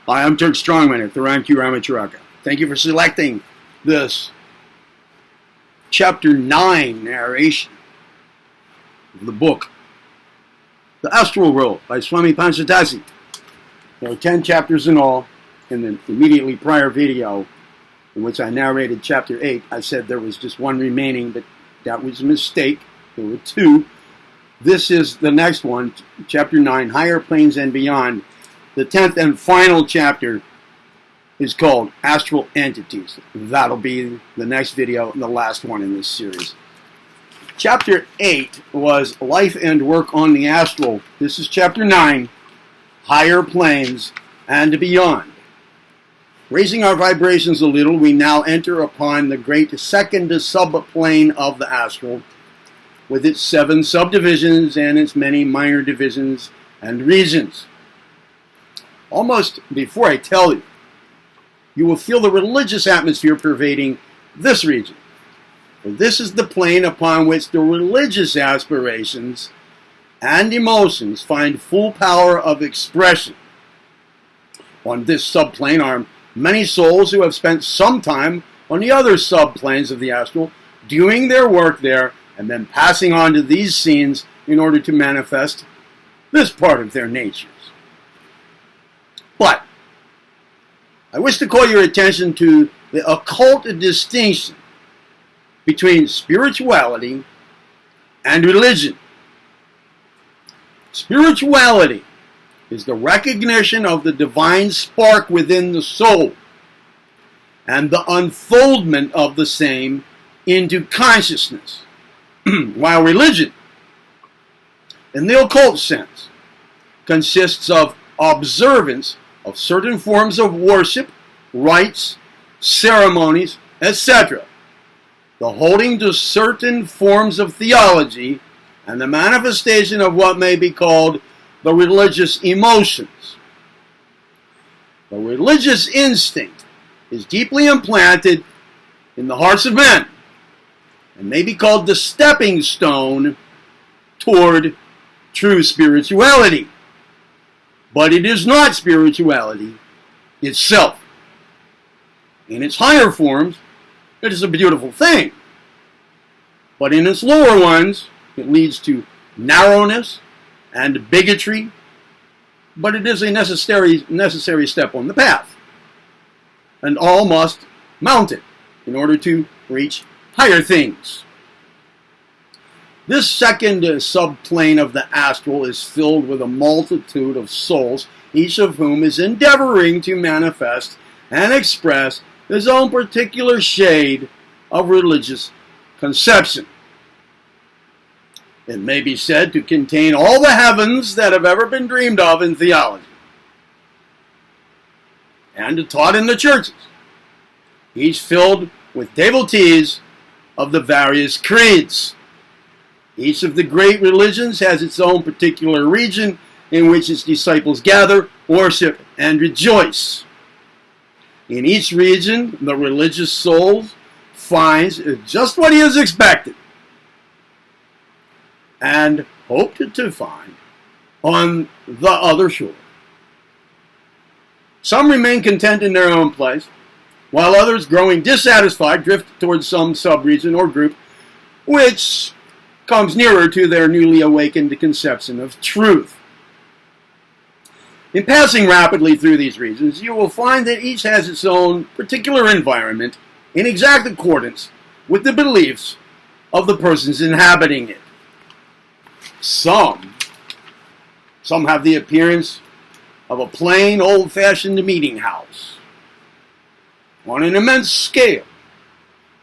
Hi, I'm Turk Strongman at Thuranku Ramacharaka. Thank you for selecting this Chapter 9 narration of the book, The Astral World by Swami Panchadasi. There are 10 chapters in all. In the immediately prior video, in which I narrated Chapter 8, I said there was just one remaining, but that was a mistake. There were 2. This is the next one, Chapter 9, Higher Planes and Beyond. The 10th and final chapter is called Astral Entities. That'll be the next video and the last one in this series. Chapter 8 was Life and Work on the Astral. This is Chapter 9, Higher Planes and Beyond. Raising our vibrations a little, we now enter upon the great second subplane of the astral, with its 7 subdivisions and its many minor divisions and regions. Almost before I tell you, you will feel the religious atmosphere pervading this region. For this is the plane upon which the religious aspirations and emotions find full power of expression. On this subplane are many souls who have spent some time on the other subplanes of the astral, doing their work there, and then passing on to these scenes in order to manifest this part of their natures. But I wish to call your attention to the occult distinction between spirituality and religion. Spirituality is the recognition of the divine spark within the soul and the unfoldment of the same into consciousness, while religion, in the occult sense, consists of observance of certain forms of worship, rites, ceremonies, etc., the holding to certain forms of theology, and the manifestation of what may be called the religious emotions. The religious instinct is deeply implanted in the hearts of men and may be called the stepping stone toward true spirituality. But it is not spirituality itself. In its higher forms, it is a beautiful thing. But in its lower ones, it leads to narrowness and bigotry, but it is a necessary step on the path. And all must mount it in order to reach higher things. This second subplane of the astral is filled with a multitude of souls, each of whom is endeavoring to manifest and express his own particular shade of religious conception. It may be said to contain all the heavens that have ever been dreamed of in theology and taught in the churches, each filled with devotees of the various creeds. Each of the great religions has its own particular region in which its disciples gather, worship, and rejoice. In each region, the religious soul finds just what he has expected and hoped to find on the other shore. Some remain content in their own place, while others, growing dissatisfied, drift towards some sub-region or group which comes nearer to their newly awakened conception of truth. In passing rapidly through these regions, you will find that each has its own particular environment in exact accordance with the beliefs of the persons inhabiting it. Some have the appearance of a plain, old-fashioned meeting house on an immense scale,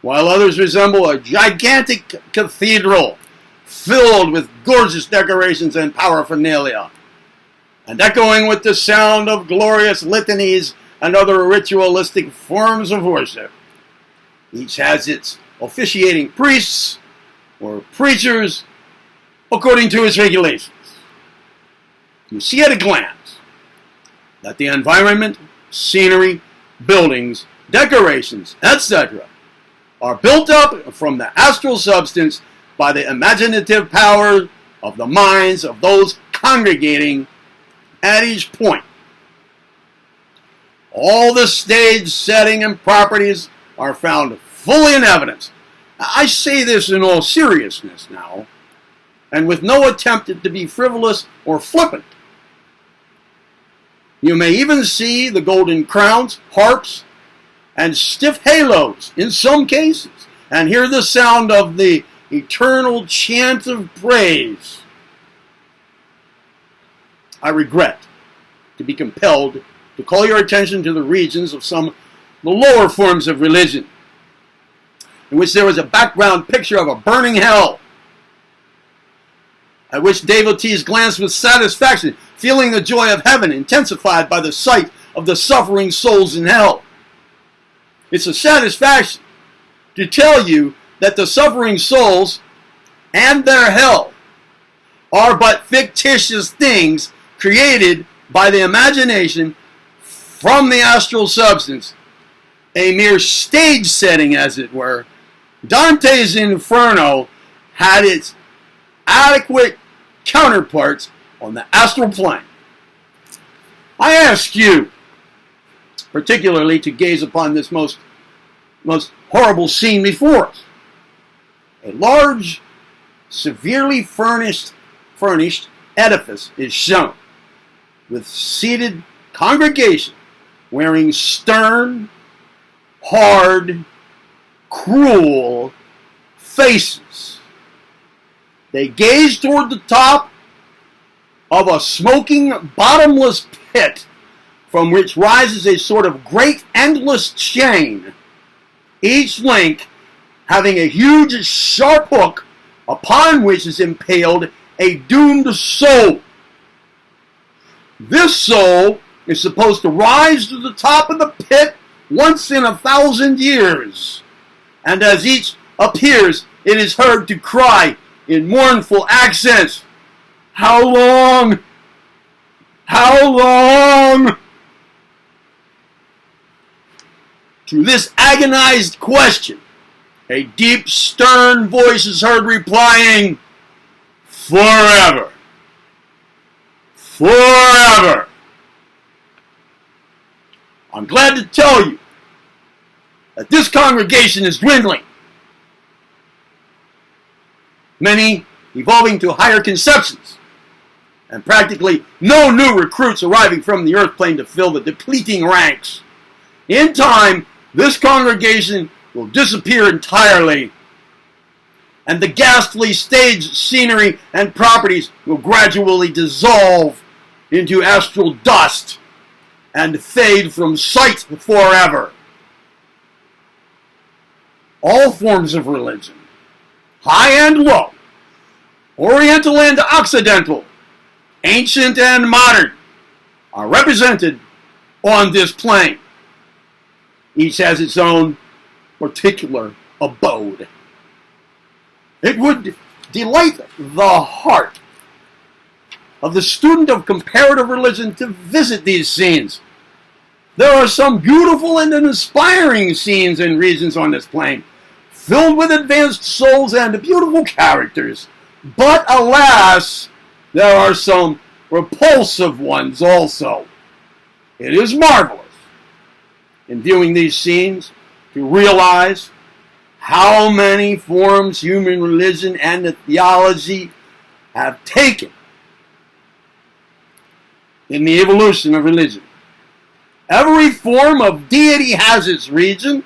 while others resemble a gigantic cathedral filled with gorgeous decorations and paraphernalia, and echoing with the sound of glorious litanies and other ritualistic forms of worship. Each has its officiating priests or preachers according to its regulations. You see at a glance that the environment, scenery, buildings, decorations, etc. are built up from the astral substance by the imaginative power of the minds of those congregating at each point. All the stage setting and properties are found fully in evidence. I say this in all seriousness now, and with no attempt to be frivolous or flippant. You may even see the golden crowns, harps, and stiff halos in some cases, and hear the sound of the eternal chant of praise. I regret to be compelled to call your attention to the regions of some of the lower forms of religion, in which there was a background picture of a burning hell, at which devotees glanced with satisfaction, feeling the joy of heaven intensified by the sight of the suffering souls in hell. It's a satisfaction to tell you that the suffering souls and their hell are but fictitious things created by the imagination from the astral substance, a mere stage setting, as it were. Dante's Inferno had its adequate counterparts on the astral plane. I ask you, particularly, to gaze upon this most horrible scene before us. A large, severely furnished edifice is shown, with seated congregation wearing stern, hard, cruel faces. They gaze toward the top of a smoking, bottomless pit from which rises a sort of great endless chain, each link having a huge sharp hook upon which is impaled a doomed soul. This soul is supposed to rise to the top of the pit once in 1,000 years, and as each appears, it is heard to cry in mournful accents, "How long? How long?" To this agonized question, a deep, stern voice is heard replying, "Forever. Forever." I'm glad to tell you that this congregation is dwindling. Many evolving to higher conceptions, and practically no new recruits arriving from the earth plane to fill the depleting ranks. In time, this congregation will disappear entirely, and the ghastly stage scenery and properties will gradually dissolve into astral dust and fade from sight forever. All forms of religion, high and low, Oriental and Occidental, ancient and modern, are represented on this plane. Each has its own particular abode. It would delight the heart of the student of comparative religion to visit these scenes. There are some beautiful and inspiring scenes and regions on this plane, filled with advanced souls and beautiful characters. But alas, there are some repulsive ones also. It is marvelous, in viewing these scenes, to realize how many forms human religion and the theology have taken in the evolution of religion. Every form of deity has its region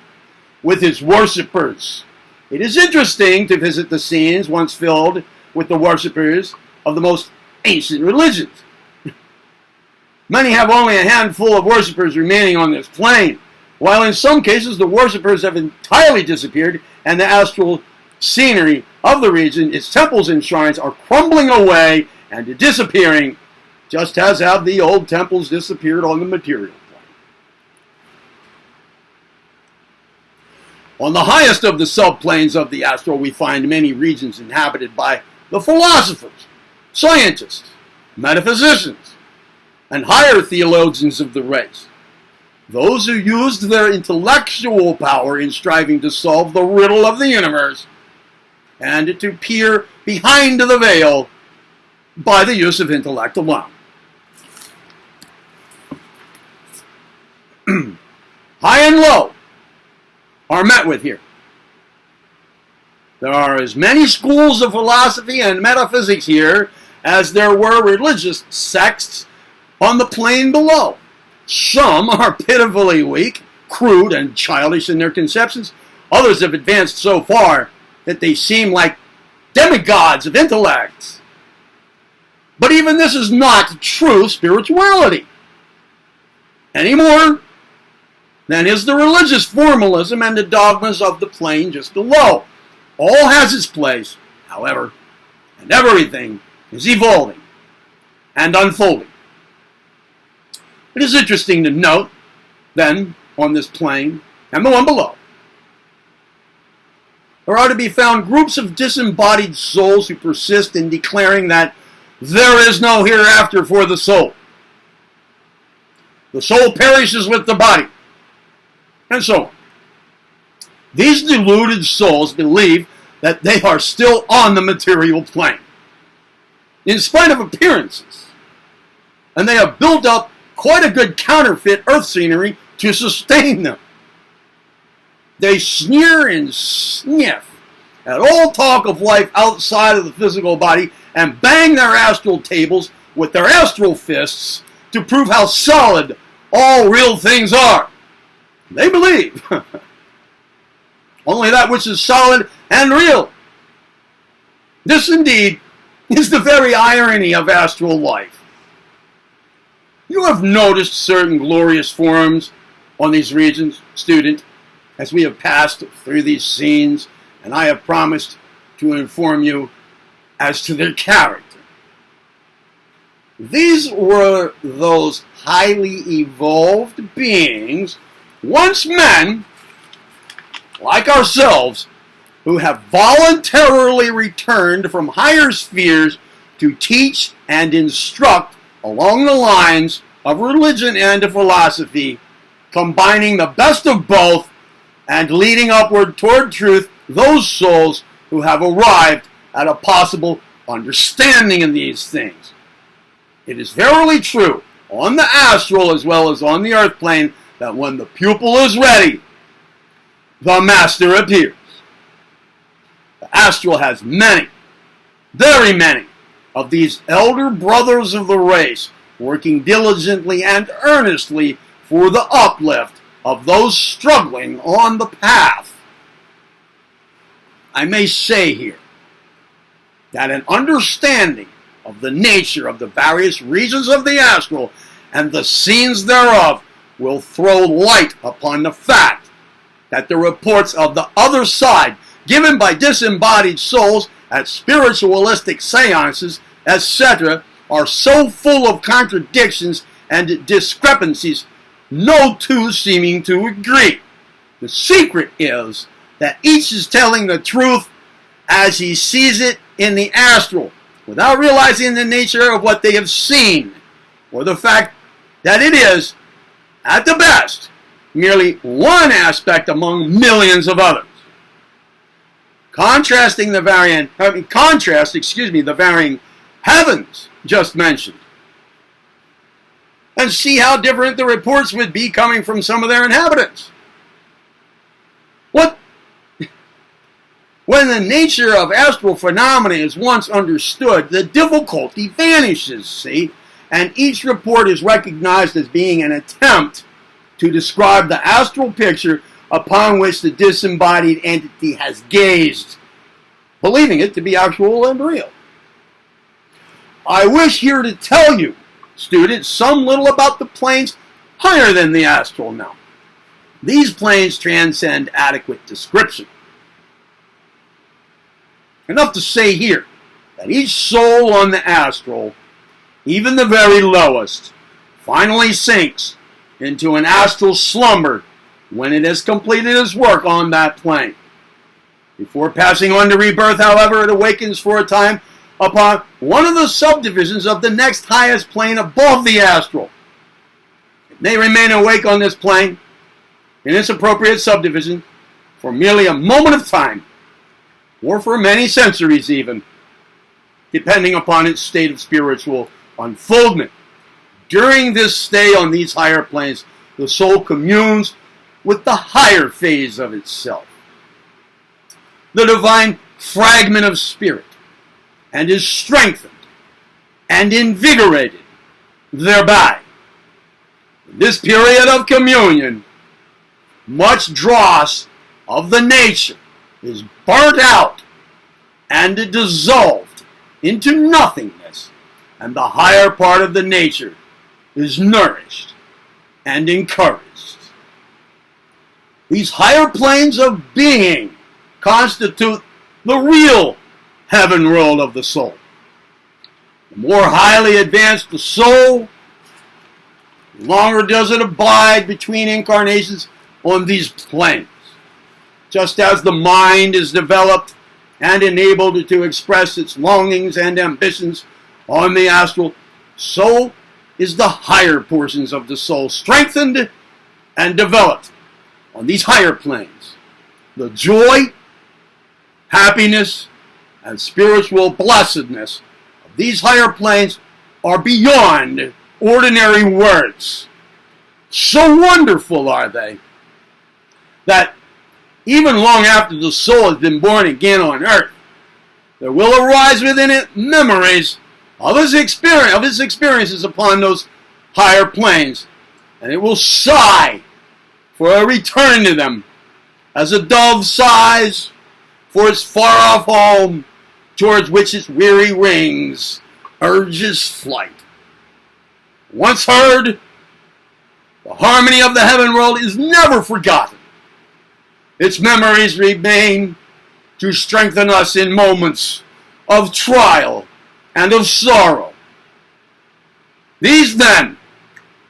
with its worshippers. It is interesting to visit the scenes once filled with the worshippers of the most ancient religions. Many have only a handful of worshippers remaining on this plane, while in some cases the worshippers have entirely disappeared and the astral scenery of the region, its temples and shrines, are crumbling away and disappearing, just as have the old temples disappeared on the material plane. On the highest of the subplanes of the astral, we find many regions inhabited by the philosophers, scientists, metaphysicians, and higher theologians of the race. Those who used their intellectual power in striving to solve the riddle of the universe and to peer behind the veil by the use of intellect alone. high and low, are met with here. There are as many schools of philosophy and metaphysics here as there were religious sects on the plane below. Some are pitifully weak, crude, and childish in their conceptions. Others have advanced so far that they seem like demigods of intellect. But even this is not true spirituality, any more than is the religious formalism and the dogmas of the plane just below. All has its place, however, and everything is evolving and unfolding. It is interesting to note, then, on this plane and the one below, there are to be found groups of disembodied souls who persist in declaring that there is no hereafter for the soul. The soul perishes with the body, and so on. These deluded souls believe that they are still on the material plane, in spite of appearances, and they have built up quite a good counterfeit earth scenery to sustain them. They sneer and sniff at all talk of life outside of the physical body and bang their astral tables with their astral fists to prove how solid all real things are. They believe only that which is solid and real. This indeed is the very irony of astral life. You have noticed certain glorious forms on these regions, student, as we have passed through these scenes, and I have promised to inform you as to their character. These were those highly evolved beings, once men, like ourselves, who have voluntarily returned from higher spheres to teach and instruct along the lines of religion and philosophy, combining the best of both and leading upward toward truth those souls who have arrived at a possible understanding of these things. It is verily true, on the astral as well as on the earth plane, that when the pupil is ready, the master appears. The astral has many, very many, of these elder brothers of the race working diligently and earnestly for the uplift of those struggling on the path. I may say here that an understanding of the nature of the various regions of the astral and the scenes thereof will throw light upon the fact that the reports of the other side given by disembodied souls at spiritualistic seances, etc., are so full of contradictions and discrepancies, no two seeming to agree. The secret is that each is telling the truth as he sees it in the astral, without realizing the nature of what they have seen, or the fact that it is, at the best, merely one aspect among millions of others. Contrast the varying heavens just mentioned, and see how different the reports would be coming from some of their inhabitants. When the nature of astral phenomena is once understood, the difficulty vanishes, see? And each report is recognized as being an attempt to describe the astral picture upon which the disembodied entity has gazed, believing it to be actual and real. I wish here to tell you, students, some little about the planes higher than the astral now. These planes transcend adequate description. Enough to say here that each soul on the astral, even the very lowest, finally sinks into an astral slumber when it has completed its work on that plane. Before passing on to rebirth, however, it awakens for a time upon one of the subdivisions of the next highest plane above the astral. It may remain awake on this plane, in its appropriate subdivision, for merely a moment of time, or for many centuries even, depending upon its state of spiritual unfoldment. During this stay on these higher planes, the soul communes with the higher phase of itself, the divine fragment of spirit, and is strengthened and invigorated thereby. In this period of communion, much dross of the nature is burnt out and dissolved into nothingness, and the higher part of the nature is nourished and encouraged. These higher planes of being constitute the real heaven world of the soul. The more highly advanced the soul, the longer does it abide between incarnations on these planes. Just as the mind is developed and enabled to express its longings and ambitions on the astral, so is the higher portions of the soul strengthened and developed on these higher planes. The joy, happiness, and spiritual blessedness of these higher planes are beyond ordinary words. So wonderful are they that even long after the soul has been born again on earth, there will arise within it memories of his experiences upon those higher planes, and it will sigh for a return to them, as a dove sighs for its far-off home, towards which its weary wings urges flight. Once heard, the harmony of the heaven world is never forgotten. Its memories remain to strengthen us in moments of trial and of sorrow. These, then,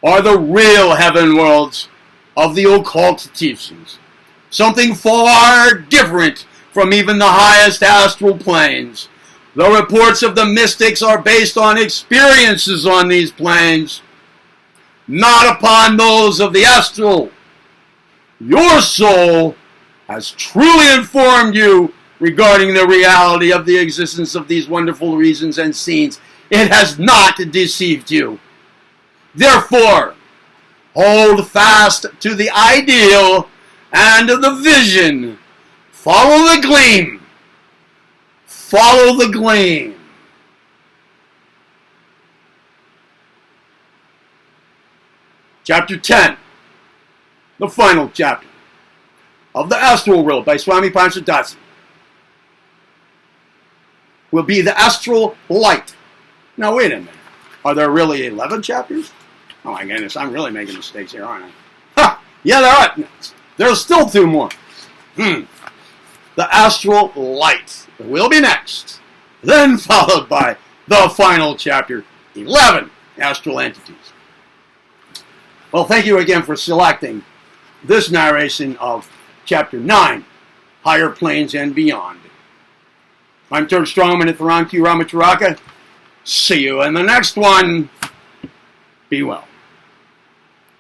are the real heaven worlds of the occult teachings, something far different from even the highest astral planes. The reports of the mystics are based on experiences on these planes, not upon those of the astral. Your soul has truly informed you regarding the reality of the existence of these wonderful regions and scenes. It has not deceived you. Therefore, hold fast to the ideal and the vision. Follow the gleam. Follow the gleam. Chapter 10, the final chapter of the Astral World by Swami Panchadasi, will be the Astral Light. Now wait a minute. Are there really 11 chapters? Oh my goodness, I'm really making mistakes here, aren't I? Ha! Yeah, there are. There's still 2 more. The Astral Light will be next. Then followed by the final chapter, 11, Astral Entities. Well, thank you again for selecting this narration of Chapter 9, Higher Planes and Beyond. I'm Turk Strongman at Tharanku Ramacharaka. See you in the next one. Be well.